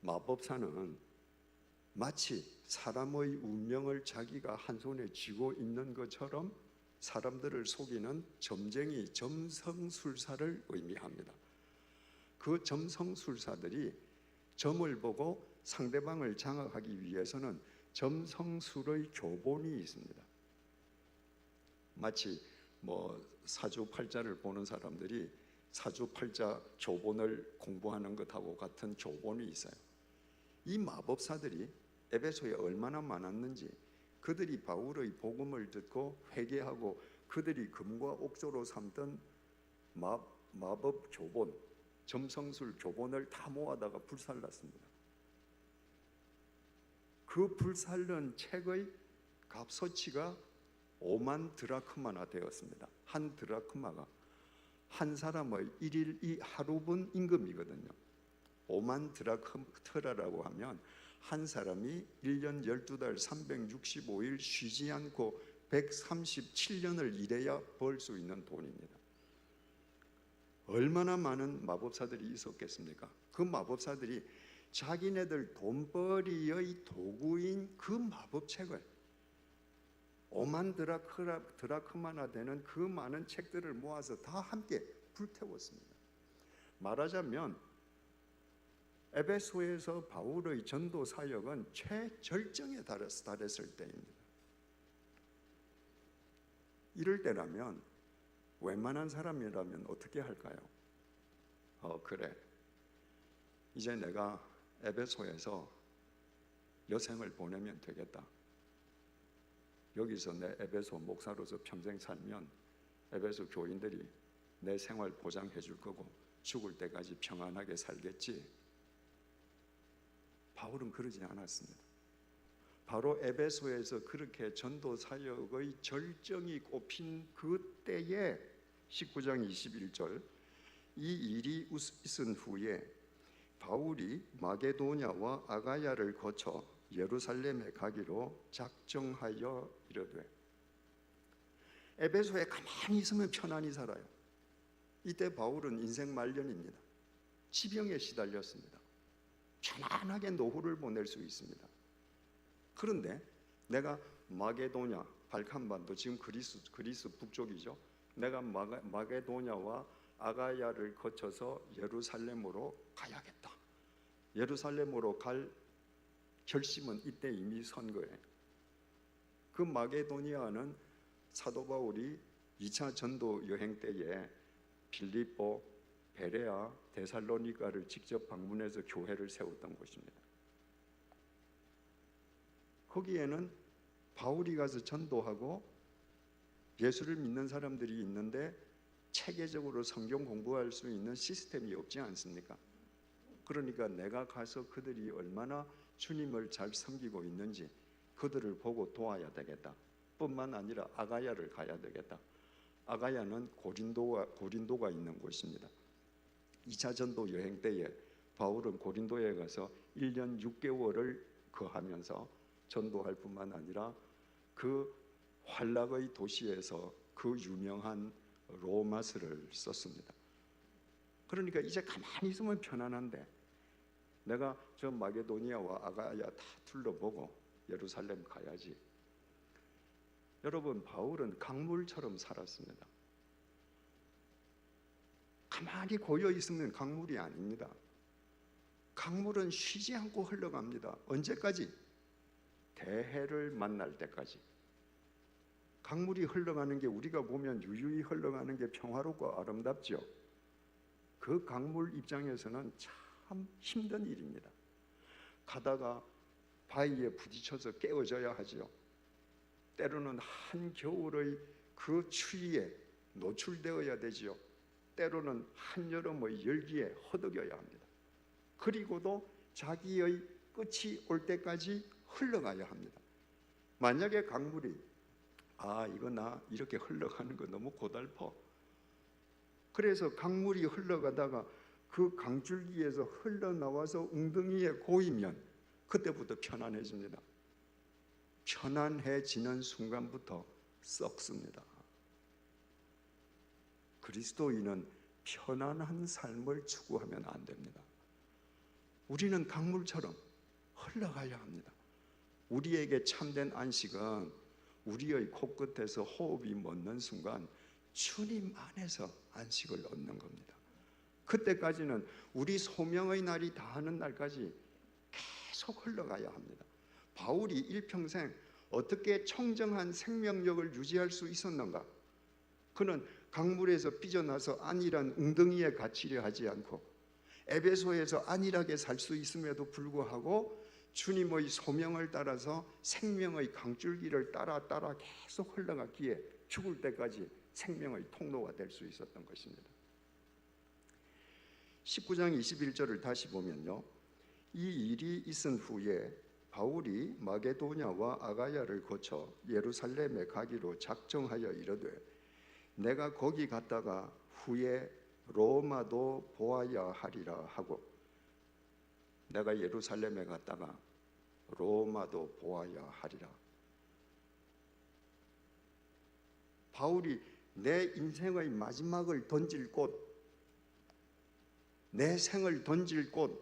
마법사는 마치 사람의 운명을 자기가 한 손에 쥐고 있는 것처럼 사람들을 속이는 점쟁이, 점성술사를 의미합니다. 그 점성술사들이 점을 보고 상대방을 장악하기 위해서는 점성술의 교본이 있습니다. 마치 사주팔자를 보는 사람들이 사주팔자 교본을 공부하는 것하고 같은 교본이 있어요. 이 마법사들이 에베소에 얼마나 많았는지, 그들이 바울의 복음을 듣고 회개하고 그들이 금과 옥조로 삼던 마법 교본, 점성술 교본을 다 모아다가 불살랐습니다. 그 불살른 책의 값어치가 5만 드라크마나 되었습니다. 한 드라크마가 한 사람의 1일 하루분 임금이거든요. 5만 드라크마라고 하면 한 사람이 1년 12달 365일 쉬지 않고 137년을 일해야 벌 수 있는 돈입니다. 얼마나 많은 마법사들이 있었겠습니까? 그 마법사들이 자기네들 돈벌이의 도구인 그 마법책을 5만 드라크마나 되는 그 많은 책들을 모아서 다 함께 불태웠습니다. 말하자면 에베소에서 바울의 전도 사역은 최절정에 달했을 때입니다. 이럴 때라면 웬만한 사람이라면 어떻게 할까요? 그래, 이제 내가 에베소에서 여생을 보내면 되겠다. 여기서 내 에베소 목사로서 평생 살면 에베소 교인들이 내 생활 보장해 줄 거고 죽을 때까지 평안하게 살겠지. 바울은 그러지 않았습니다. 바로 에베소에서 그렇게 전도 사역의 절정이 꼽힌 그때에 19장 21절, 이 일이 있은 후에 바울이 마게도냐와 아가야를 거쳐 예루살렘에 가기로 작정하여 이르되. 에베소에 가만히 있으면 편안히 살아요. 이때 바울은 인생 말년입니다. 지병에 시달렸습니다. 편안하게 노후를 보낼 수 있습니다. 그런데 내가 마게도냐, 발칸반도, 지금 그리스 북쪽이죠. 내가 마게도냐와 아가야를 거쳐서 예루살렘으로 가야겠다. 예루살렘으로 갈 결심은 이때 이미 선 거예요. 그 마게도니아는 사도 바울이 2차 전도 여행 때에 빌립보, 베레아, 데살로니가를 직접 방문해서 교회를 세웠던 곳입니다. 거기에는 바울이 가서 전도하고 예수를 믿는 사람들이 있는데 체계적으로 성경 공부할 수 있는 시스템이 없지 않습니까? 그러니까 내가 가서 그들이 얼마나 주님을 잘 섬기고 있는지 그들을 보고 도와야 되겠다. 뿐만 아니라 아가야를 가야 되겠다. 아가야는 고린도가 있는 곳입니다. 2차 전도 여행 때에 바울은 고린도에 가서 1년 6개월을 거하면서 전도할 뿐만 아니라 그 활락의 도시에서 그 유명한 로마서를 썼습니다. 그러니까 이제 가만히 있으면 편안한데 내가 저 마게도니아와 아가야 다 둘러보고 예루살렘 가야지. 여러분, 바울은 강물처럼 살았습니다. 가만히 고여 있으면 강물이 아닙니다. 강물은 쉬지 않고 흘러갑니다. 언제까지? 대해를 만날 때까지. 강물이 흘러가는 게 우리가 보면 유유히 흘러가는 게 평화롭고 아름답죠. 그 강물 입장에서는 참 힘든 일입니다. 가다가 바위에 부딪혀서 깨어져야 하죠. 때로는 한겨울의 그 추위에 노출되어야 되지요. 때로는 한여름의 열기에 허덕여야 합니다. 그리고도 자기의 끝이 올 때까지 흘러가야 합니다. 만약에 강물이 이거 나 이렇게 흘러가는 거 너무 고달퍼. 그래서 강물이 흘러가다가 그 강줄기에서 흘러나와서 웅덩이에 고이면 그때부터 편안해집니다. 편안해지는 순간부터 썩습니다. 그리스도인은 편안한 삶을 추구하면 안 됩니다. 우리는 강물처럼 흘러가야 합니다. 우리에게 참된 안식은 우리의 코끝에서 호흡이 멎는 순간 주님 안에서 안식을 얻는 겁니다. 그때까지는 우리 소명의 날이 다하는 날까지 계속 흘러가야 합니다. 바울이 일평생 어떻게 청정한 생명력을 유지할 수 있었는가? 그는 강물에서 삐져나서 안일한 웅덩이에 갇히려 하지 않고 에베소에서 안일하게 살 수 있음에도 불구하고 주님의 소명을 따라서 생명의 강줄기를 따라 계속 흘러갔기에 죽을 때까지 생명의 통로가 될 수 있었던 것입니다. 19장 21절을 다시 보면요, 이 일이 있은 후에 바울이 마게도냐와 아가야를 거쳐 예루살렘에 가기로 작정하여 이르되 내가 거기 갔다가 후에 로마도 보아야 하리라 하고, 내가 예루살렘에 갔다가 로마도 보아야 하리라. 바울이 내 인생의 마지막을 던질 곳, 내 생을 던질 곳,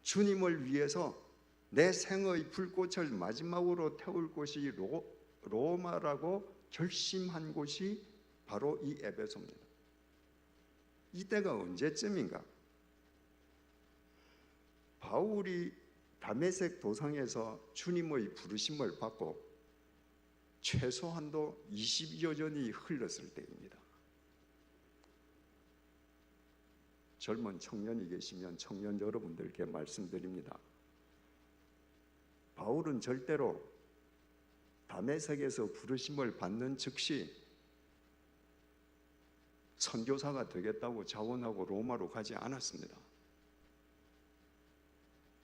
주님을 위해서 내 생의 불꽃을 마지막으로 태울 곳이 로마라고 결심한 곳이 바로 이 에베소입니다. 이때가 언제쯤인가? 바울이 다메섹 도상에서 주님의 부르심을 받고 최소한도 20여 년이 흘렀을 때입니다. 젊은 청년이 계시면 청년 여러분들께 말씀드립니다. 바울은 절대로 다메섹에서 부르심을 받는 즉시 선교사가 되겠다고 자원하고 로마로 가지 않았습니다.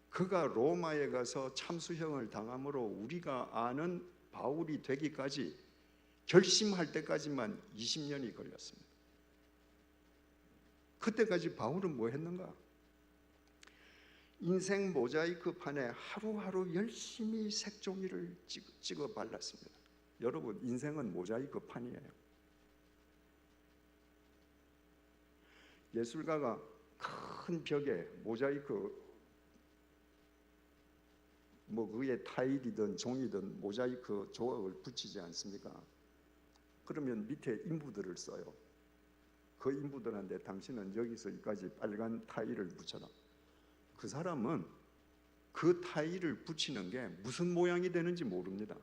그가 로마에 가서 참수형을 당함으로 우리가 아는 바울이 되기까지 결심할 때까지만 20년이 걸렸습니다. 그때까지 바울은 뭐 했는가? 인생 모자이크 판에 하루하루 열심히 색종이를 찍어 발랐습니다. 여러분, 인생은 모자이크 판이에요. 예술가가 큰 벽에 모자이크, 그게 타일이든 종이든 모자이크 조각을 붙이지 않습니까? 그러면 밑에 인부들을 써요. 그 인부들한테 당신은 여기서 여기까지 빨간 타일을 붙여라. 그 사람은 그 타일을 붙이는 게 무슨 모양이 되는지 모릅니다.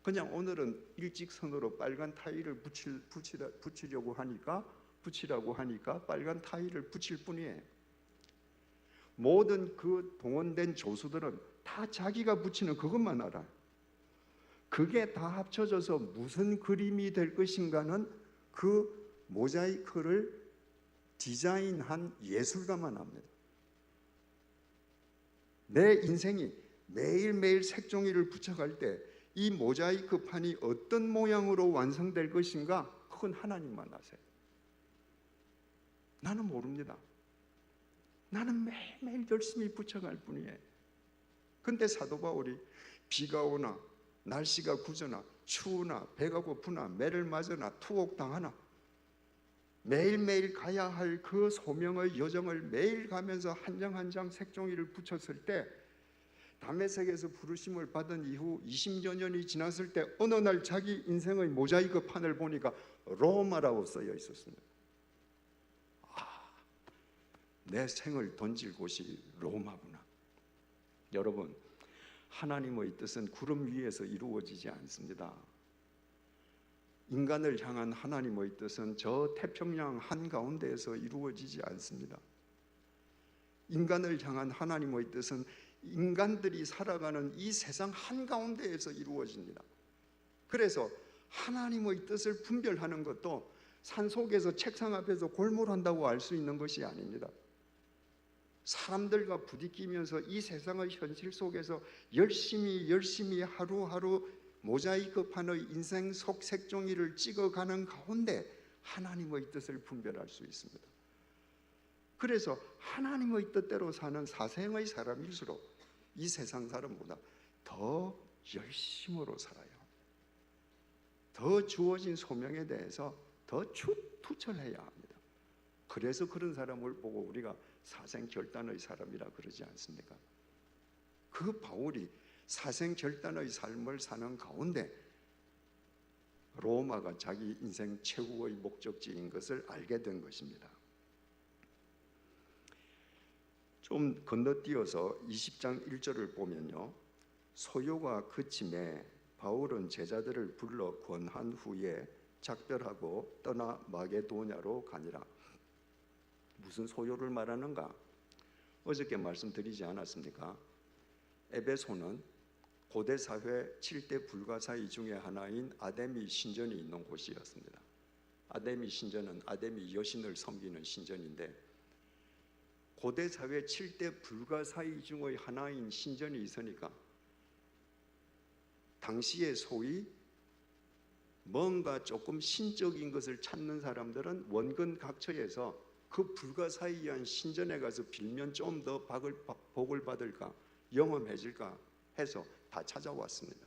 그냥 오늘은 일직선으로 빨간 타일을 붙이라고 하니까 빨간 타일을 붙일 뿐이에요. 모든 그 동원된 조수들은 다 자기가 붙이는 그것만 알아요. 그게 다 합쳐져서 무슨 그림이 될 것인가는 그 모자이크를 디자인한 예술가만 합니다. 내 인생이 매일매일 색종이를 붙여갈 때 이 모자이크 판이 어떤 모양으로 완성될 것인가, 그건 하나님만 아세요. 나는 모릅니다. 나는 매일매일 열심히 붙여갈 뿐이에요. 근데 사도 바울이 비가 오나 날씨가 굳으나 추우나 배가 고프나 매를 맞으나 투옥당하나 매일매일 가야 할 그 소명의 여정을 매일 가면서 한 장 한 장 색종이를 붙였을 때, 다메섹에서 부르심을 받은 이후 20여 년이 지났을 때 어느 날 자기 인생의 모자이크 판을 보니까 로마라고 쓰여 있었습니다. 내 생을 던질 곳이 로마구나. 여러분, 하나님의 뜻은 구름 위에서 이루어지지 않습니다. 인간을 향한 하나님의 뜻은 저 태평양 한가운데에서 이루어지지 않습니다. 인간을 향한 하나님의 뜻은 인간들이 살아가는 이 세상 한가운데에서 이루어집니다. 그래서 하나님의 뜻을 분별하는 것도 산속에서 책상 앞에서 골몰한다고 알 수 있는 것이 아닙니다. 사람들과 부딪히면서 이 세상의 현실 속에서 열심히 하루하루 모자이크 판의 인생 속 색종이를 찍어가는 가운데 하나님의 뜻을 분별할 수 있습니다. 그래서 하나님의 뜻대로 사는 사생의 사람일수록 이 세상 사람보다 더 열심으로 살아요. 더 주어진 소명에 대해서 더 투철해야 합니다. 그래서 그런 사람을 보고 우리가 사생결단의 사람이라 그러지 않습니까? 그 바울이 사생결단의 삶을 사는 가운데 로마가 자기 인생 최후의 목적지인 것을 알게 된 것입니다. 좀 건너뛰어서 20장 1절을 보면요, 소요가 그침에 바울은 제자들을 불러 권한 후에 작별하고 떠나 마게도냐로 가니라. 무슨 소요를 말하는가? 어저께 말씀드리지 않았습니까? 에베소는 고대 사회 7대 불가사의 중에 하나인 아데미 신전이 있는 곳이었습니다. 아데미 신전은 아데미 여신을 섬기는 신전인데, 고대 사회 7대 불가사의 중의 하나인 신전이 있으니까 당시에 소위 뭔가 조금 신적인 것을 찾는 사람들은 원근 각처에서 그 불가사의한 신전에 가서 빌면 좀 더 복을 받을까, 영험해질까 해서 다 찾아왔습니다.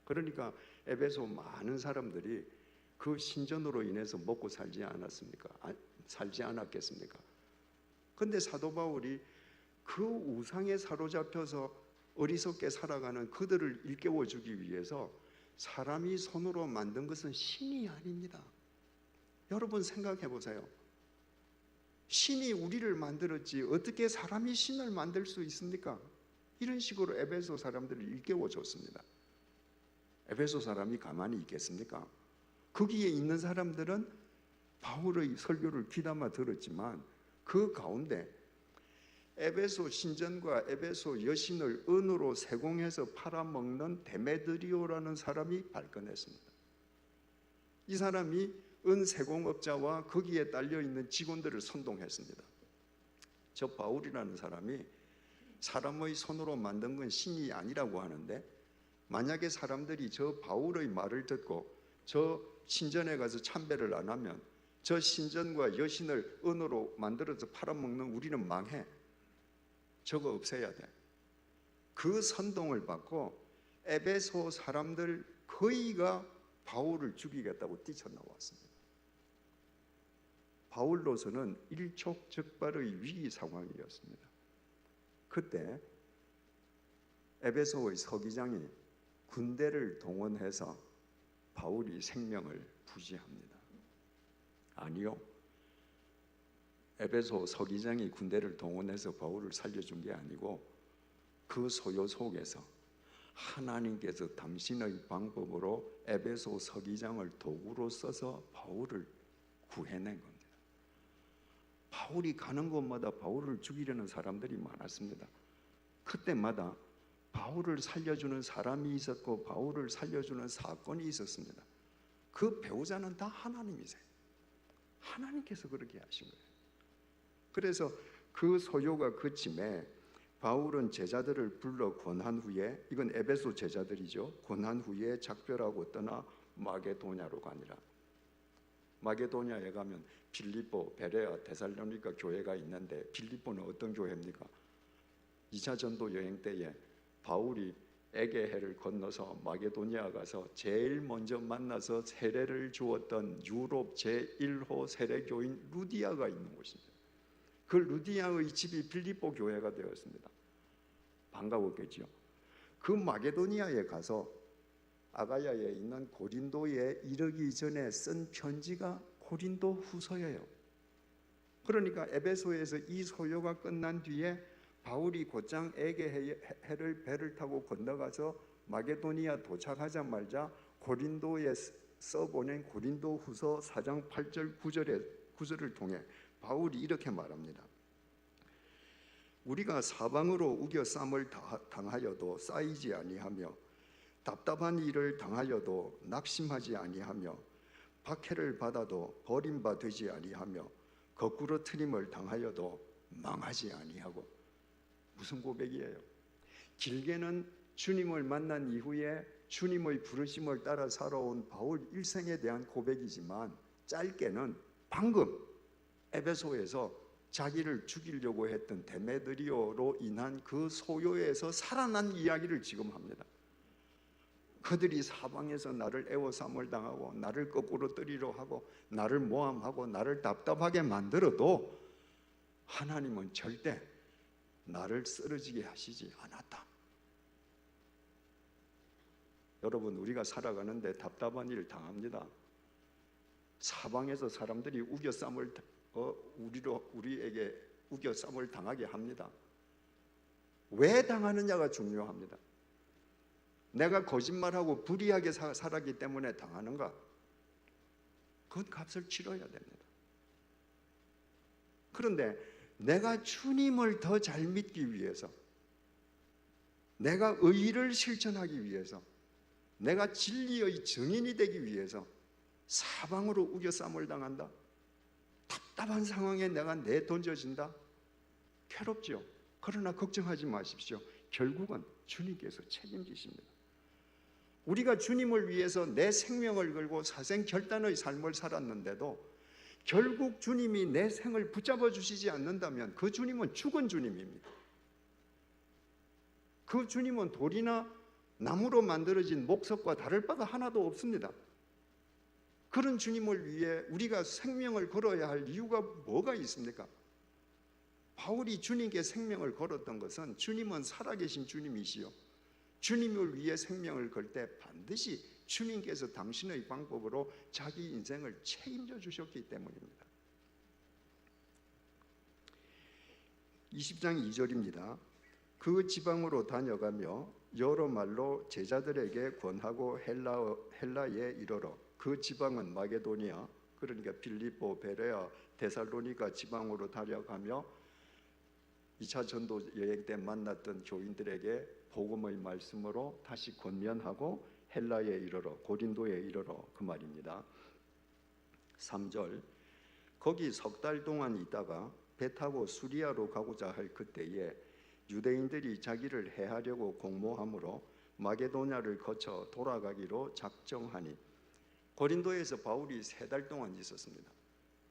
그러니까 에베소 많은 사람들이 그 신전으로 인해서 먹고 살지 않았습니까? 살지 않았겠습니까? 근데 사도 바울이 그 우상에 사로잡혀서 어리석게 살아가는 그들을 일깨워 주기 위해서 사람이 손으로 만든 것은 신이 아닙니다. 여러분 생각해 보세요. 신이 우리를 만들었지 어떻게 사람이 신을 만들 수 있습니까? 이런 식으로 에베소 사람들을 일깨워 줬습니다. 에베소 사람이 가만히 있겠습니까? 거기에 있는 사람들은 바울의 설교를 귀담아 들었지만 그 가운데 에베소 신전과 에베소 여신을 은으로 세공해서 팔아먹는 데메드리오라는 사람이 발견했습니다. 이 사람이 은 세공업자와 거기에 딸려있는 직원들을 선동했습니다. 저 바울이라는 사람이 사람의 손으로 만든 건 신이 아니라고 하는데, 만약에 사람들이 저 바울의 말을 듣고 저 신전에 가서 참배를 안 하면 저 신전과 여신을 은으로 만들어서 팔아먹는 우리는 망해. 저거 없애야 돼. 그 선동을 받고 에베소 사람들 거의가 바울을 죽이겠다고 뛰쳐나왔습니다. 바울로서는 일촉즉발의 위기 상황이었습니다. 그때 에베소의 서기장이 군대를 동원해서 바울이 생명을 부지합니다. 아니요, 에베소 서기장이 군대를 동원해서 바울을 살려준 게 아니고 그 소요 속에서 하나님께서 당신의 방법으로 에베소 서기장을 도구로 써서 바울을 구해낸 겁니다. 바울이 가는 곳마다 바울을 죽이려는 사람들이 많았습니다. 그때마다 바울을 살려주는 사람이 있었고 바울을 살려주는 사건이 있었습니다. 그 배우자는 다 하나님이세요. 하나님께서 그렇게 하신 거예요. 그래서 그 소요가 그침에 바울은 제자들을 불러 권한 후에, 이건 에베소 제자들이죠, 권한 후에 작별하고 떠나 마게도냐로 가니라. 마게도냐에 가면 빌립보, 베레아, 데살로니가 교회가 있는데 빌립보는 어떤 교회입니까? 2차 전도 여행 때에 바울이 에게해를 건너서 마게도니아 가서 제일 먼저 만나서 세례를 주었던 유럽 제1호 세례교인 루디아가 있는 곳입니다. 그 루디아의 집이 빌립보 교회가 되었습니다. 반가웠겠죠. 그 마게도니아에 가서 아가야에 있는 고린도에 이르기 전에 쓴 편지가 고린도 후서예요. 그러니까 에베소에서 이 소요가 끝난 뒤에 바울이 곧장 에게해를 배를 타고 건너가서 마게도니아 도착하자마자 고린도에 써보낸 고린도 후서 4장 8절 9절을 통해 바울이 이렇게 말합니다. 우리가 사방으로 우겨쌈을 당하여도 쌓이지 아니하며 답답한 일을 당하여도 낙심하지 아니하며 박해를 받아도 버림바 되지 아니하며 거꾸로 트림을 당하여도 망하지 아니하고. 무슨 고백이에요? 길게는 주님을 만난 이후에 주님의 부르심을 따라 살아온 바울 일생에 대한 고백이지만, 짧게는 방금 에베소에서 자기를 죽이려고 했던 데메드리오로 인한 그 소요에서 살아난 이야기를 지금 합니다. 그들이 사방에서 나를 애워싸움을 당하고 나를 거꾸로 뜨리려 하고 나를 모함하고 나를 답답하게 만들어도 하나님은 절대 나를 쓰러지게 하시지 않았다. 여러분, 우리가 살아가는데 답답한 일 당합니다. 사방에서 사람들이 우리에게 우겨쌈을 당하게 합니다. 왜 당하느냐가 중요합니다. 내가 거짓말하고 불의하게 살았기 때문에 당하는가? 그건 값을 치러야 됩니다. 그런데 내가 주님을 더 잘 믿기 위해서, 내가 의를 실천하기 위해서, 내가 진리의 증인이 되기 위해서 사방으로 우겨쌈을 당한다? 답답한 상황에 내가 내던져진다? 괴롭죠. 그러나 걱정하지 마십시오. 결국은 주님께서 책임지십니다. 우리가 주님을 위해서 내 생명을 걸고 사생결단의 삶을 살았는데도 결국 주님이 내 생을 붙잡아 주시지 않는다면 그 주님은 죽은 주님입니다. 그 주님은 돌이나 나무로 만들어진 목석과 다를 바가 하나도 없습니다. 그런 주님을 위해 우리가 생명을 걸어야 할 이유가 뭐가 있습니까? 바울이 주님께 생명을 걸었던 것은 주님은 살아계신 주님이시요, 주님을 위해 생명을 걸 때 반드시 주님께서 당신의 방법으로 자기 인생을 책임져 주셨기 때문입니다. 20장 2절입니다. 그 지방으로 다녀가며 여러 말로 제자들에게 권하고 헬라에 이르러, 그 지방은 마게도니아, 그러니까 빌립보, 베레아, 데살로니가 지방으로 다녀가며 2차 전도 여행 때 만났던 교인들에게 복음의 말씀으로 다시 권면하고 헬라에 이르러, 고린도에 이르러, 그 말입니다. 3절, 거기 석 달 동안 있다가 배 타고 수리아로 가고자 할 그때에 유대인들이 자기를 해하려고 공모함으로 마게도냐를 거쳐 돌아가기로 작정하니, 고린도에서 바울이 3달 동안 있었습니다.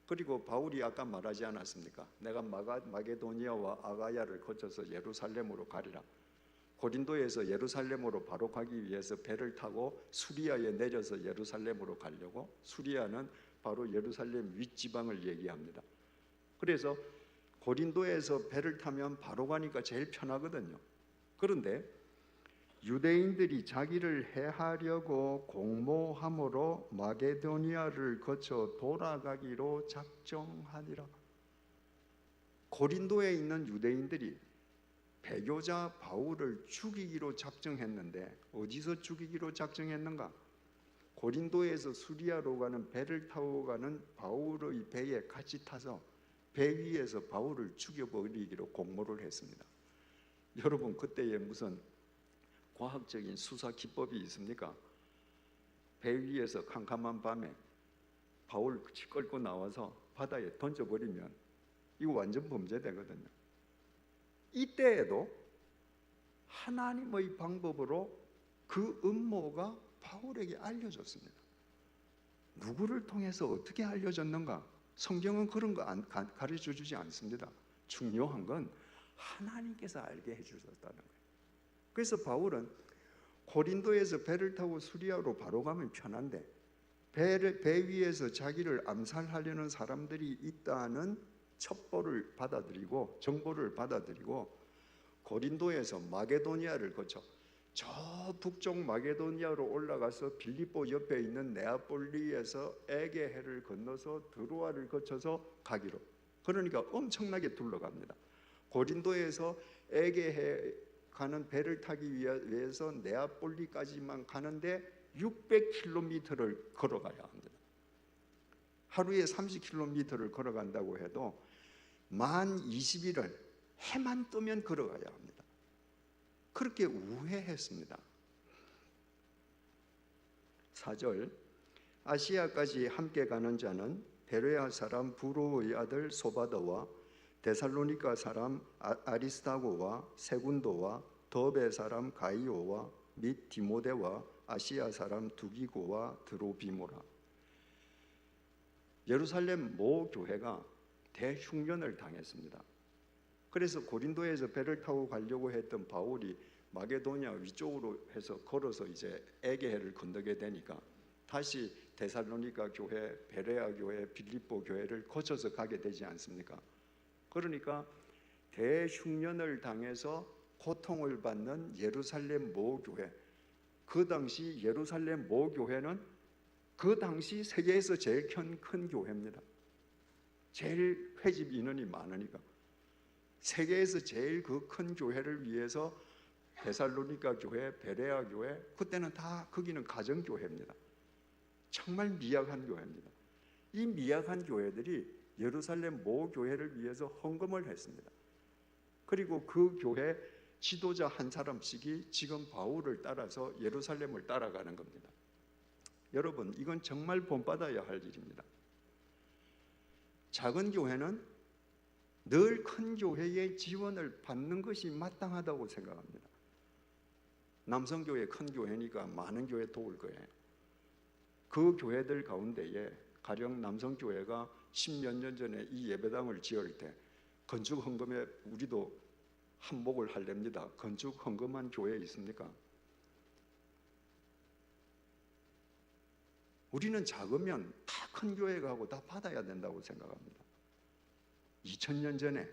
그리고 바울이 아까 말하지 않았습니까? 내가 마게도니아와 아가야를 거쳐서 예루살렘으로 가리라. 고린도에서 예루살렘으로 바로 가기 위해서 배를 타고 수리아에 내려서 예루살렘으로 가려고, 수리아는 바로 예루살렘 윗지방을 얘기합니다. 그래서 고린도에서 배를 타면 바로 가니까 제일 편하거든요. 그런데 유대인들이 자기를 해하려고 공모함으로 마게도니아를 거쳐 돌아가기로 작정하니라. 고린도에 있는 유대인들이 배교자 바울을 죽이기로 작정했는데 어디서 죽이기로 작정했는가? 고린도에서 수리아로 가는 배를 타고 가는 바울의 배에 같이 타서 배 위에서 바울을 죽여버리기로 공모를 했습니다. 여러분, 그때에 무슨 과학적인 수사 기법이 있습니까? 배 위에서 캄캄한 밤에 바울 끌고 나와서 바다에 던져버리면 이거 완전 범죄되거든요. 이때에도 하나님의 방법으로 그 음모가 바울에게 알려졌습니다. 누구를 통해서 어떻게 알려졌는가? 성경은 그런 거 가르쳐 주지 않습니다. 중요한 건 하나님께서 알게 해주셨다는 거예요. 그래서 바울은 고린도에서 배를 타고 수리아로 바로 가면 편한데 배 위에서 자기를 암살하려는 사람들이 있다는 첩보를 받아들이고, 정보를 받아들이고, 고린도에서 마게도니아를 거쳐 저 북쪽 마게도니아로 올라가서 빌립보 옆에 있는 네아폴리에서 에게해를 건너서 드로아를 거쳐서 가기로, 그러니까 엄청나게 둘러갑니다. 고린도에서 에게해 가는 배를 타기 위해서 네아폴리까지만 가는데 600km를 걸어가야 합니다. 하루에 30km를 걸어간다고 해도 만 20일을 해만 뜨면 걸어가야 합니다. 그렇게 우회했습니다. 4절, 아시아까지 함께 가는 자는 베레아 사람 부로의 아들 소바더와 데살로니가 사람 아리스타고와 세군도와 더베 사람 가이오와 및 디모데와 아시아 사람 두기고와 드로비모라. 예루살렘 모 교회가 대흉년을 당했습니다. 그래서 고린도에서 배를 타고 가려고 했던 바울이 마게도니아 위쪽으로 해서 걸어서 이제 에게해를 건너게 되니까 다시 데살로니가 교회, 베레아 교회, 빌립보 교회를 거쳐서 가게 되지 않습니까? 그러니까 대흉년을 당해서 고통을 받는 예루살렘 모교회, 그 당시 예루살렘 모교회는 그 당시 세계에서 제일 큰 교회입니다. 제일 회집 인원이 많으니까 세계에서 제일 그 큰 교회를 위해서 데살로니가 교회, 베레아 교회, 그때는 다 거기는 가정교회입니다. 정말 미약한 교회입니다. 이 미약한 교회들이 예루살렘 모교회를 위해서 헌금을 했습니다. 그리고 그 교회 지도자 한 사람씩이 지금 바울을 따라서 예루살렘을 따라가는 겁니다. 여러분, 이건 정말 본받아야 할 일입니다. 작은 교회는 늘 큰 교회의 지원을 받는 것이 마땅하다고 생각합니다. 남성교회 큰 교회니까 많은 교회 도울 거예요. 그 교회들 가운데에 가령 남성교회가 10몇 년 전에 이 예배당을 지을 때 건축 헌금에 우리도 한몫을 할랍니다. 건축 헌금한 교회 있습니까? 우리는 작으면 다 큰 교회 가고 다 받아야 된다고 생각합니다. 2000년 전에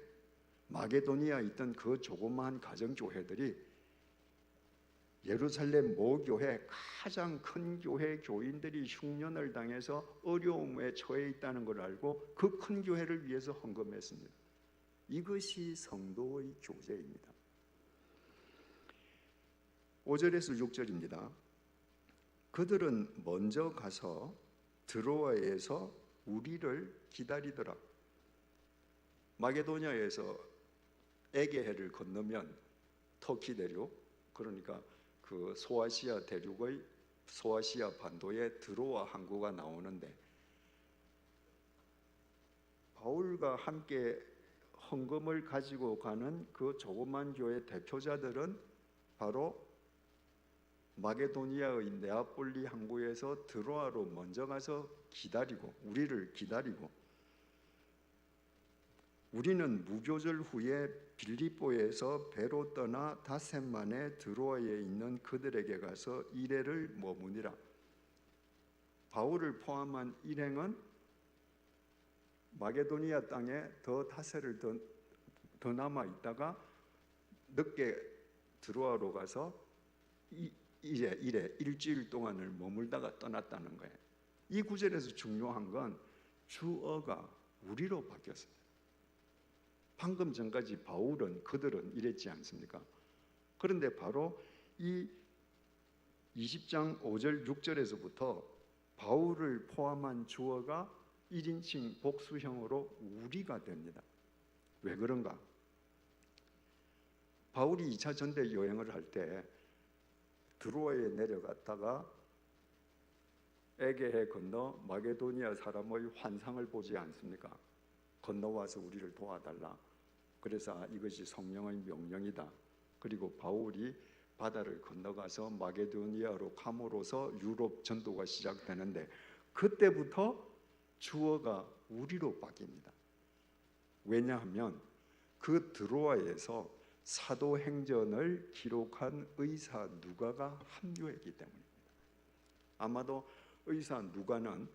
마게도니아에 있던 그 조그마한 가정교회들이 예루살렘 모교회 가장 큰 교회 교인들이 흉년을 당해서 어려움에 처해 있다는 걸 알고 그 큰 교회를 위해서 헌금했습니다. 이것이 성도의 교제입니다. 5절에서 6절입니다. 그들은 먼저 가서 드로아에서 우리를 기다리더라. 마게도냐에서 에게해를 건너면 터키 대륙, 그러니까 그 소아시아 대륙의 소아시아 반도에 드로아 항구가 나오는데 바울과 함께 헌금을 가지고 가는 그 조그만 교회 대표자들은 바로 마게도니아의 네아폴리 항구에서 드로아로 먼저 가서 기다리고 우리를 기다리고, 우리는 무교절 후에 빌립보에서 배로 떠나 닷새 만에 드로아에 있는 그들에게 가서 일해를 머무니라. 바울을 포함한 일행은 마게도니아 땅에 닷새를 더 남아 있다가 늦게 드로아로 가서 일주일 동안을 머물다가 떠났다는 거예요. 이 구절에서 중요한 건 주어가 우리로 바뀌었습니다. 방금 전까지 바울은 그들은 이랬지 않습니까? 그런데 바로 이 20장 5절 6절에서부터 바울을 포함한 주어가 1인칭 복수형으로 우리가 됩니다. 왜 그런가? 바울이 2차 전대 여행을 할 때 드로아에 내려갔다가 에게해 건너 마게도니아 사람의 환상을 보지 않습니까? 건너와서 우리를 도와달라. 그래서 이것이 성령의 명령이다. 그리고 바울이 바다를 건너가서 마게도니아로 감으로써 유럽 전도가 시작되는데 그때부터 주어가 우리로 바뀝니다. 왜냐하면 그 드로아에서 사도행전을 기록한 의사 누가가 합류했기 때문입니다. 아마도 의사 누가는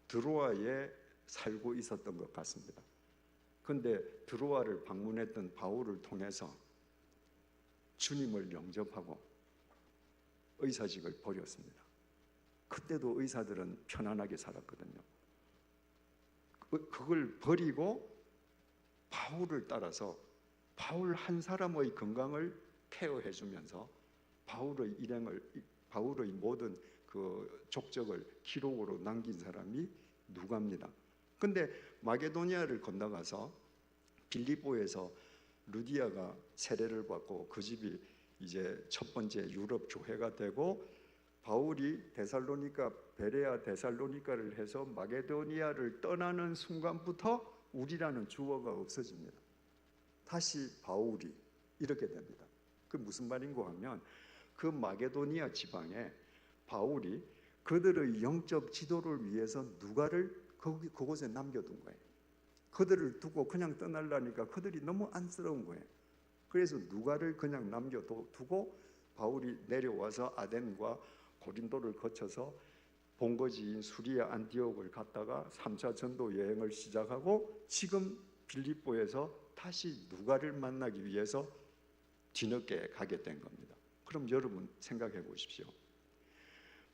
드로아에 살고 있었던 것 같습니다. 그런데 드로아를 방문했던 바울을 통해서 주님을 영접하고 의사직을 버렸습니다. 그때도 의사들은 편안하게 살았거든요. 그걸 버리고 바울을 따라서 바울 한 사람의 건강을 케어해 주면서 바울의 모든 그 족적을 기록으로 남긴 사람이 누가입니다. 근데 마게도니아를 건너가서 빌립보에서 루디아가 세례를 받고 그 집이 이제 첫 번째 유럽 교회가 되고, 바울이 데살로니가 베레아 데살로니가를 해서 마게도니아를 떠나는 순간부터 우리라는 주어가 없어집니다. 다시 바울이 이렇게 됩니다. 그 무슨 말인고 하면 그 마게도니아 지방에 바울이 그들의 영적 지도를 위해서 누가를 그곳에 남겨둔 거예요. 그들을 두고 그냥 떠나려니까 그들이 너무 안쓰러운 거예요. 그래서 누가를 그냥 남겨두고 바울이 내려와서 아덴과 고린도를 거쳐서 본거지인 수리아 안디옥을 갔다가 3차 전도 여행을 시작하고 지금 빌립보에서 다시 누가를 만나기 위해서 뒤늦게 가게 된 겁니다. 그럼 여러분 생각해 보십시오.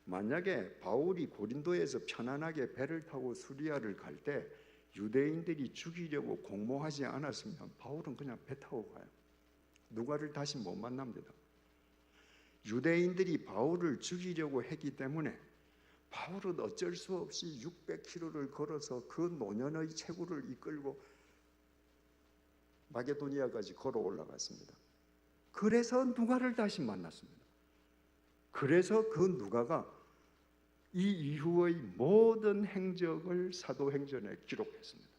만약에 바울이 고린도에서 편안하게 배를 타고 수리아를 갈 때 유대인들이 죽이려고 공모하지 않았으면 바울은 그냥 배 타고 가요. 누가를 다시 못 만납니다. 유대인들이 바울을 죽이려고 했기 때문에 바울은 어쩔 수 없이 600km를 걸어서 그 노년의 체구를 이끌고 마게도니아까지 걸어 올라갔습니다. 그래서 누가를 다시 만났습니다. 그래서 그 누가가 이 이후의 모든 행적을 사도행전에 기록했습니다.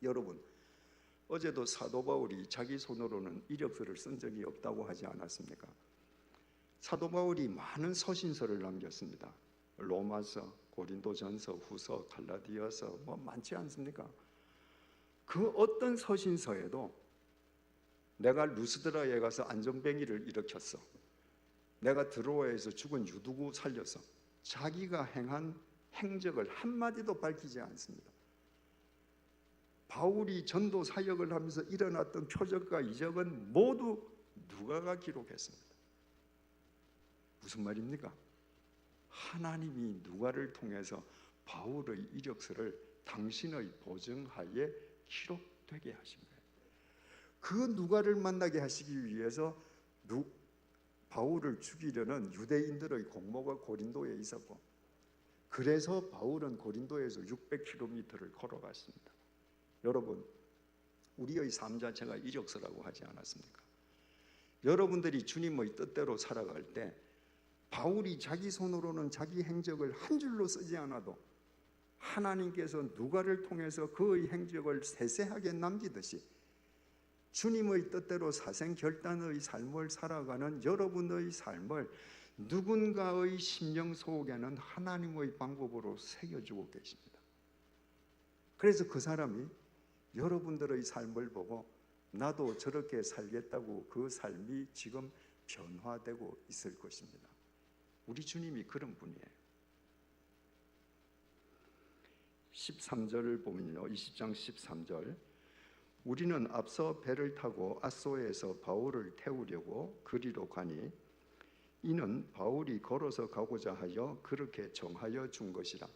여러분, 어제도 사도 바울이 자기 손으로는 이력서를 쓴 적이 없다고 하지 않았습니까? 사도 바울이 많은 서신서를 남겼습니다. 로마서, 고린도전서, 후서, 갈라디아서 뭐 많지 않습니까? 그 어떤 서신서에도 내가 루스드라에 가서 안전뱅이를 일으켰어, 내가 드로아에서 죽은 유두구 살렸어, 자기가 행한 행적을 한마디도 밝히지 않습니다. 바울이 전도 사역을 하면서 일어났던 표적과 이적은 모두 누가가 기록했습니다. 무슨 말입니까? 하나님이 누가를 통해서 바울의 이력서를 당신의 보증하에 기록되게 하신 거예요. 그 누가를 만나게 하시기 위해서 바울을 죽이려는 유대인들의 공모가 고린도에 있었고, 그래서 바울은 고린도에서 600km를 걸어갔습니다. 여러분, 우리의 삶 자체가 이력서라고 하지 않았습니까? 여러분들이 주님의 뜻대로 살아갈 때 바울이 자기 손으로는 자기 행적을 한 줄로 쓰지 않아도 하나님께서 누가를 통해서 그의 행적을 세세하게 남기듯이 주님의 뜻대로 사생결단의 삶을 살아가는 여러분의 삶을 누군가의 심령 속에는 하나님의 방법으로 새겨주고 계십니다. 그래서 그 사람이 여러분들의 삶을 보고 나도 저렇게 살겠다고 그 삶이 지금 변화되고 있을 것입니다. 우리 주님이 그런 분이에요. 13절을 보면요, 20장 13절, 우리는 앞서 배를 타고 앗소에서 바울을 태우려고 그리로 가니 이는 바울이 걸어서 가고자 하여 그렇게 정하여 준 것이라.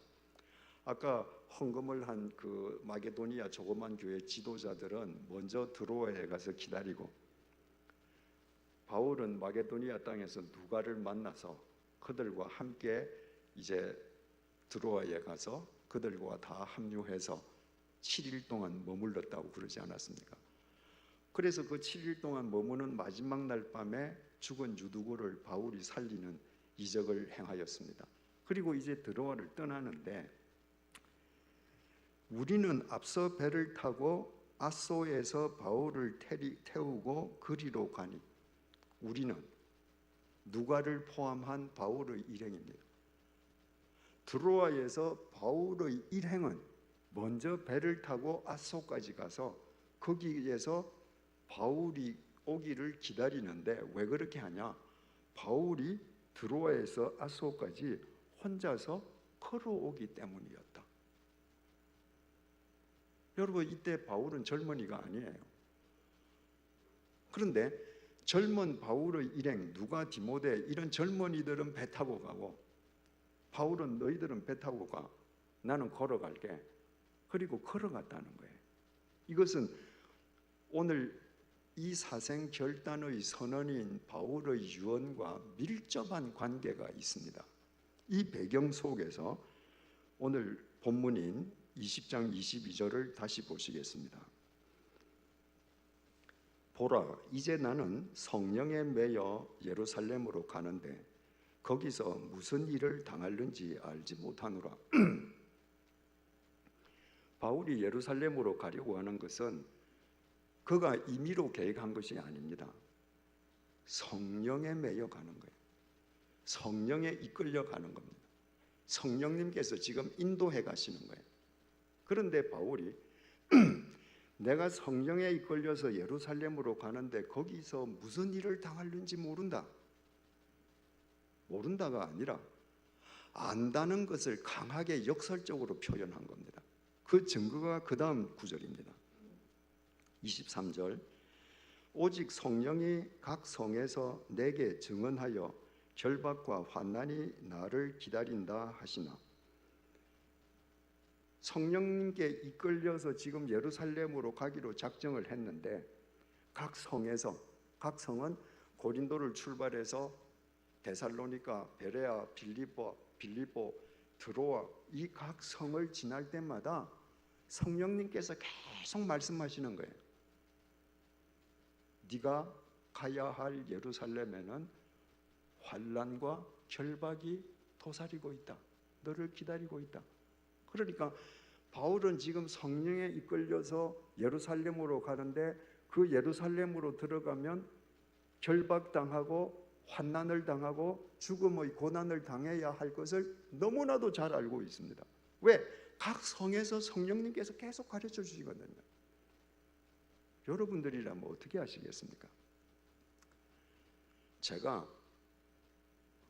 아까 헌금을 한 그 마게도니아 조그만 교회 지도자들은 먼저 드로아에 가서 기다리고, 바울은 마게도니아 땅에서 누가를 만나서 그들과 함께 이제 드로아에 가서 그들과 다 합류해서 7일 동안 머물렀다고 그러지 않았습니까? 그래서 그 7일 동안 머무는 마지막 날 밤에 죽은 유두구를 바울이 살리는 이적을 행하였습니다. 그리고 이제 드로아를 떠나는데, 우리는 앞서 배를 타고 앗소에서 바울을 태우고 그리로 가니, 우리는 누가를 포함한 바울의 일행입니다. 드로아에서 바울의 일행은 먼저 배를 타고 앗소까지 가서 거기에서 바울이 오기를 기다리는데, 왜 그렇게 하냐? 바울이 드로아에서 앗소까지 혼자서 걸어오기 때문이었다. 여러분, 이때 바울은 젊은이가 아니에요. 그런데 젊은 바울의 일행 누가, 디모데, 이런 젊은이들은 배 타고 가고, 바울은 너희들은 배 타고 가, 나는 걸어갈게. 그리고 걸어갔다는 거예요. 이것은 오늘 이 사생 결단의 선언인 바울의 유언과 밀접한 관계가 있습니다. 이 배경 속에서 오늘 본문인 20장 22절을 다시 보시겠습니다. 보라, 이제 나는 성령에 매여 예루살렘으로 가는데 거기서 무슨 일을 당할는지 알지 못하노라. 바울이 예루살렘으로 가려고 하는 것은 그가 임의로 계획한 것이 아닙니다. 성령에 매여 가는 거예요. 성령에 이끌려 가는 겁니다. 성령님께서 지금 인도해 가시는 거예요. 그런데 바울이 내가 성령에 이끌려서 예루살렘으로 가는데 거기서 무슨 일을 당할는지 모른다. 모른다가 아니라 안다는 것을 강하게 역설적으로 표현한 겁니다. 그 증거가 그 다음 구절입니다. 23절 오직 성령이 각 성에서 내게 증언하여 결박과 환난이 나를 기다린다 하시나. 성령님께 이끌려서 지금 예루살렘으로 가기로 작정을 했는데 각 성에서, 각 성은 고린도를 출발해서 데살로니가, 베레아, 빌립보, 드로아, 이 각 성을 지날 때마다 성령님께서 계속 말씀하시는 거예요. 네가 가야 할 예루살렘에는 환난과 결박이 도사리고 있다. 너를 기다리고 있다. 그러니까 바울은 지금 성령에 이끌려서 예루살렘으로 가는데 그 예루살렘으로 들어가면 결박당하고 환난을 당하고 죽음의 고난을 당해야 할 것을 너무나도 잘 알고 있습니다. 왜? 각 성에서 성령님께서 계속 가르쳐 주시거든요. 여러분들이라면 어떻게 하시겠습니까? 제가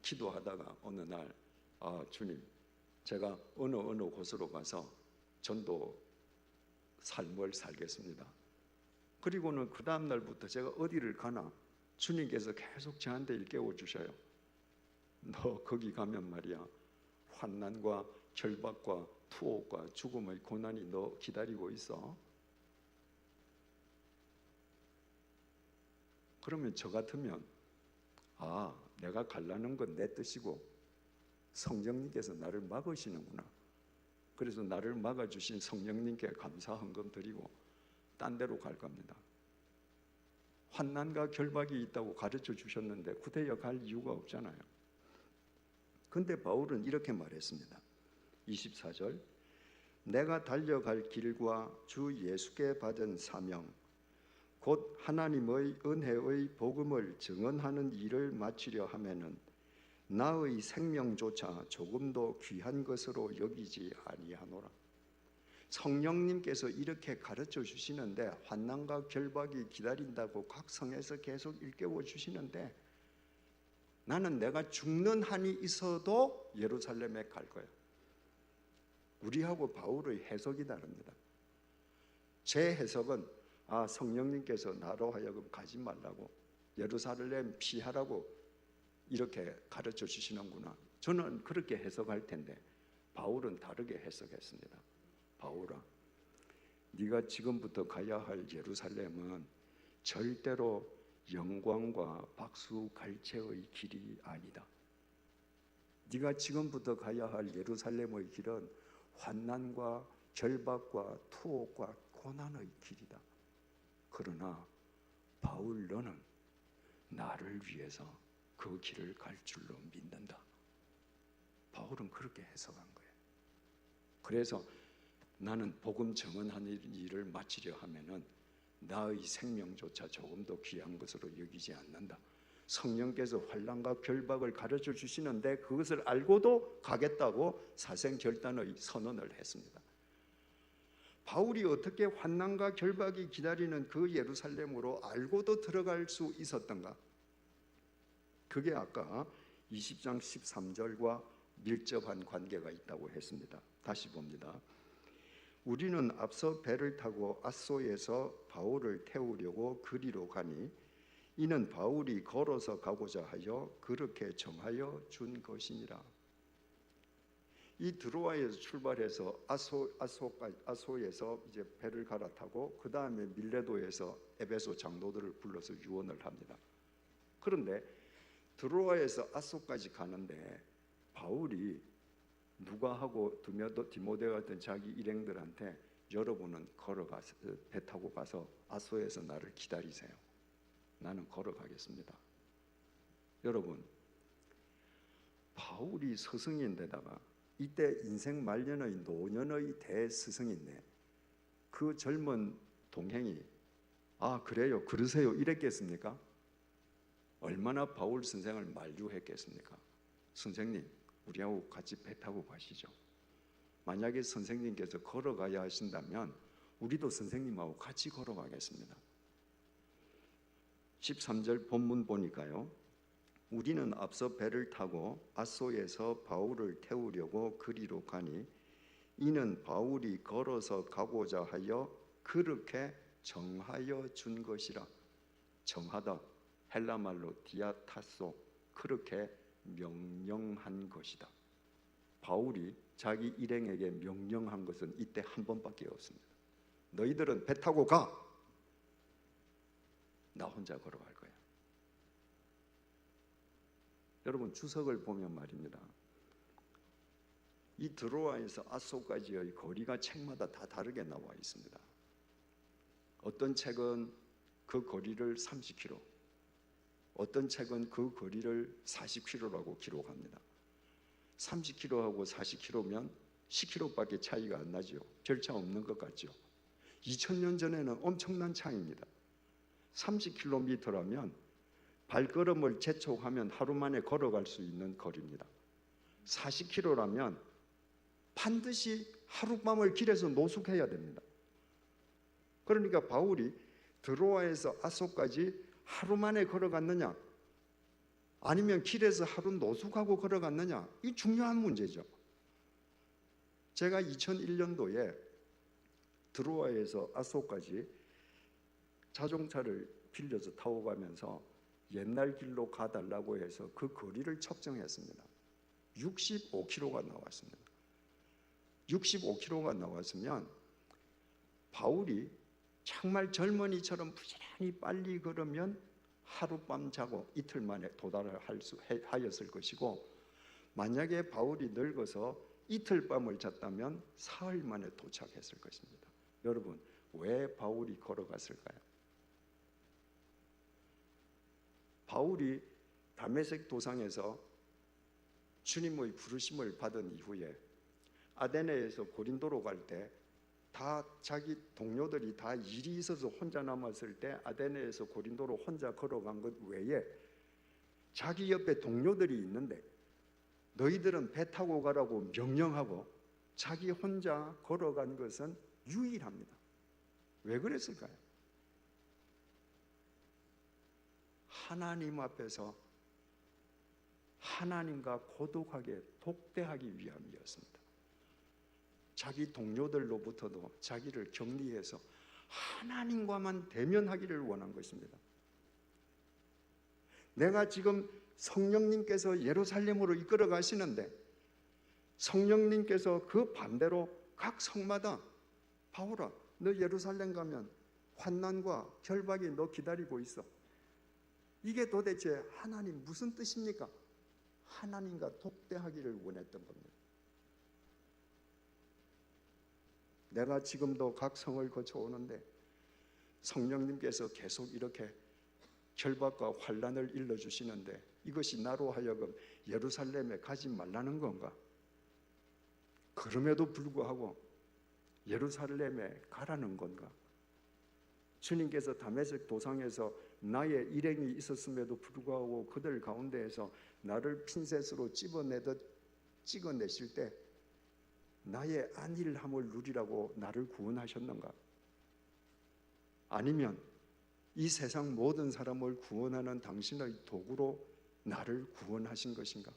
기도하다가 어느 날 주님, 제가 어느 곳으로 가서 전도 삶을 살겠습니다. 그리고는 그 다음 날부터 제가 어디를 가나 주님께서 계속 저한테 일깨워 주셔요. 너 거기 가면 말이야, 환난과 결박과 투옥과 죽음의 고난이 너 기다리고 있어. 그러면 저 같으면 내가 가려는 건 내 뜻이고 성령님께서 나를 막으시는구나. 그래서 나를 막아주신 성령님께 감사 헌금 드리고 딴 데로 갈 겁니다. 환난과 결박이 있다고 가르쳐 주셨는데 구대여 갈 이유가 없잖아요. 근데 바울은 이렇게 말했습니다. 24절 내가 달려갈 길과 주 예수께 받은 사명 곧 하나님의 은혜의 복음을 증언하는 일을 마치려 하면은 나의 생명조차 조금도 귀한 것으로 여기지 아니하노라. 성령님께서 이렇게 가르쳐 주시는데 환난과 결박이 기다린다고 각 성에서 계속 일깨워 주시는데 나는 내가 죽는 한이 있어도 예루살렘에 갈 거야. 우리하고 바울의 해석이 다릅니다. 제 해석은 성령님께서 나로 하여금 가지 말라고, 예루살렘 피하라고 이렇게 가르쳐 주시는구나. 저는 그렇게 해석할 텐데 바울은 다르게 해석했습니다. 바울아, 네가 지금부터 가야 할 예루살렘은 절대로 영광과 박수 갈채의 길이 아니다. 네가 지금부터 가야 할 예루살렘의 길은 환난과 결박과 투옥과 고난의 길이다. 그러나 바울 너는 나를 위해서 그 길을 갈 줄로 믿는다. 바울은 그렇게 해석한 거예요. 그래서 나는 복음 증언하는 일을 마치려 하면은 나의 생명조차 조금도 귀한 것으로 여기지 않는다. 성령께서 환난과 결박을 가르쳐 주시는데 그것을 알고도 가겠다고 사생결단의 선언을 했습니다. 바울이 어떻게 환난과 결박이 기다리는 그 예루살렘으로 알고도 들어갈 수 있었던가? 그게 아까 20장 13절과 밀접한 관계가 있다고 했습니다. 다시 봅니다. 우리는 앞서 배를 타고 앗소에서 바울을 태우려고 그리로 가니 이는 바울이 걸어서 가고자 하여 그렇게 정하여 준 것이니라. 이 드로아에서 출발해서 아소에서 이제 배를 갈아타고 그 다음에 밀레도에서 에베소 장로들을 불러서 유언을 합니다. 그런데 드로아에서 아소까지 가는데 바울이 누가하고 디모데 같은 자기 일행들한테 여러분은 걸어가서 배 타고 가서 아소에서 나를 기다리세요. 나는 걸어가겠습니다. 여러분, 바울이 스승인데다가 이때 인생 말년의 노년의 대스승인데 그 젊은 동행이 그래요, 그러세요 이랬겠습니까? 얼마나 바울 선생을 만류했겠습니까? 선생님, 우리하고 같이 배 타고 가시죠. 만약에 선생님께서 걸어가야 하신다면 우리도 선생님하고 같이 걸어가겠습니다. 13절 본문 보니까요, 우리는 앞서 배를 타고 앗소에서 바울을 태우려고 그리로 가니 이는 바울이 걸어서 가고자 하여 그렇게 정하여 준 것이라. 정하다, 헬라말로 디아타소, 그렇게 명령한 것이다. 바울이 자기 일행에게 명령한 것은 이때 한 번밖에 없습니다. 너희들은 배 타고 가. 나 혼자 걸어갈 거야. 여러분, 주석을 보면 말입니다, 이 드로아에서 아소까지의 거리가 책마다 다 다르게 나와 있습니다. 어떤 책은 그 거리를 30km, 어떤 책은 그 거리를 40km라고 기록합니다. 30km하고 40km면 10km밖에 차이가 안 나죠. 별 차 없는 것 같죠. 2000년 전에는 엄청난 차이입니다. 30km라면 발걸음을 재촉하면 하루 만에 걸어갈 수 있는 거리입니다. 40km라면 반드시 하룻밤을 길에서 노숙해야 됩니다. 그러니까 바울이 드로아에서 아소까지 하루 만에 걸어갔느냐, 아니면 길에서 하루 노숙하고 걸어갔느냐, 이 중요한 문제죠. 제가 2001년도에 드로아에서 아소까지 자동차를 빌려서 타고 가면서 옛날 길로 가달라고 해서 그 거리를 측정했습니다. 65km가 나왔습니다. 65km가 나왔으면 바울이 정말 젊은이처럼 부지런히 빨리 걸으면 하룻밤 자고 이틀 만에 도달을 하였을 것이고, 만약에 바울이 늙어서 이틀 밤을 잤다면 사흘 만에 도착했을 것입니다. 여러분, 왜 바울이 걸어갔을까요? 바울이 다메섹 도상에서 주님의 부르심을 받은 이후에 아데네에서 고린도로 갈 때 다 자기 동료들이 다 일이 있어서 혼자 남았을 때 아데네에서 고린도로 혼자 걸어간 것 외에 자기 옆에 동료들이 있는데 너희들은 배 타고 가라고 명령하고 자기 혼자 걸어간 것은 유일합니다. 왜 그랬을까요? 하나님 앞에서 하나님과 고독하게 독대하기 위함이었습니다. 자기 동료들로부터도 자기를 격리해서 하나님과만 대면하기를 원한 것입니다. 내가 지금 성령님께서 예루살렘으로 이끌어 가시는데 성령님께서 그 반대로 각 성마다 바울아, 너 예루살렘 가면 환난과 결박이 너 기다리고 있어. 이게 도대체 하나님 무슨 뜻입니까? 하나님과 독대하기를 원했던 겁니다. 내가 지금도 각 성을 거쳐오는데 성령님께서 계속 이렇게 결박과 환난을 일러주시는데 이것이 나로 하여금 예루살렘에 가지 말라는 건가? 그럼에도 불구하고 예루살렘에 가라는 건가? 주님께서 다메섹 도상에서 나의 일행이 있었음에도 불구하고 그들 가운데에서 나를 핀셋으로 찍어내실 때 나의 안일함을 누리라고 나를 구원하셨는가? 아니면 이 세상 모든 사람을 구원하는 당신의 도구로 나를 구원하신 것인가?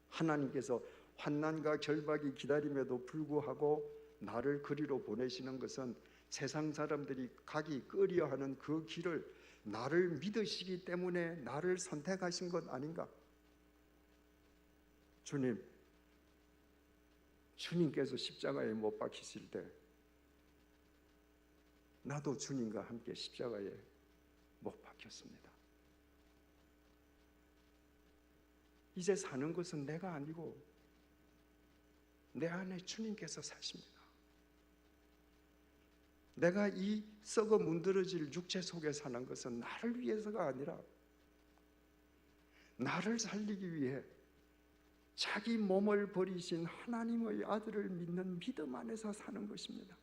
하나님께서 환난과 결박이 기다림에도 불구하고 나를 그리로 보내시는 것은 세상 사람들이 가기 꺼려하는 그 길을 나를 믿으시기 때문에 나를 선택하신 것 아닌가? 주님께서 십자가에 못 박히실 때 나도 주님과 함께 십자가에 못 박혔습니다. 이제 사는 것은 내가 아니고 내 안에 주님께서 사십니다. 내가 이 썩어 문드러질 육체 속에 사는 것은 나를 위해서가 아니라 나를 살리기 위해 자기 몸을 버리신 하나님의 아들을 믿는 믿음 안에서 사는 것입니다.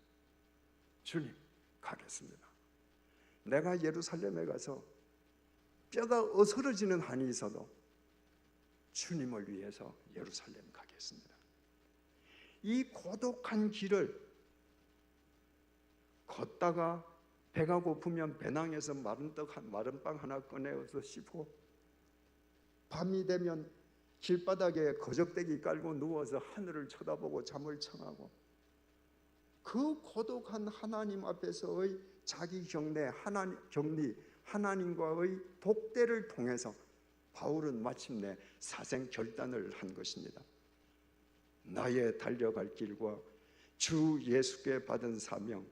주님, 가겠습니다. 내가 예루살렘에 가서 뼈가 어스러지는 한이 있어도 주님을 위해서 예루살렘 가겠습니다. 이 고독한 길을 걷다가 배가 고프면 배낭에서 마른 빵 하나 꺼내어서 씹고, 밤이 되면 길바닥에 거적대기 깔고 누워서 하늘을 쳐다보고 잠을 청하고, 그 고독한 하나님 앞에서의 자기 격리, 하나님과의 독대를 통해서 바울은 마침내 사생 결단을 한 것입니다. 나의 달려갈 길과 주 예수께 받은 사명,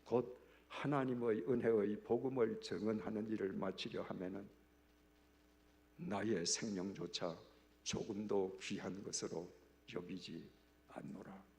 곧 하나님의 은혜의 복음을 증언하는 일을 마치려 하면은 나의 생명조차 조금도 귀한 것으로 여기지 않노라.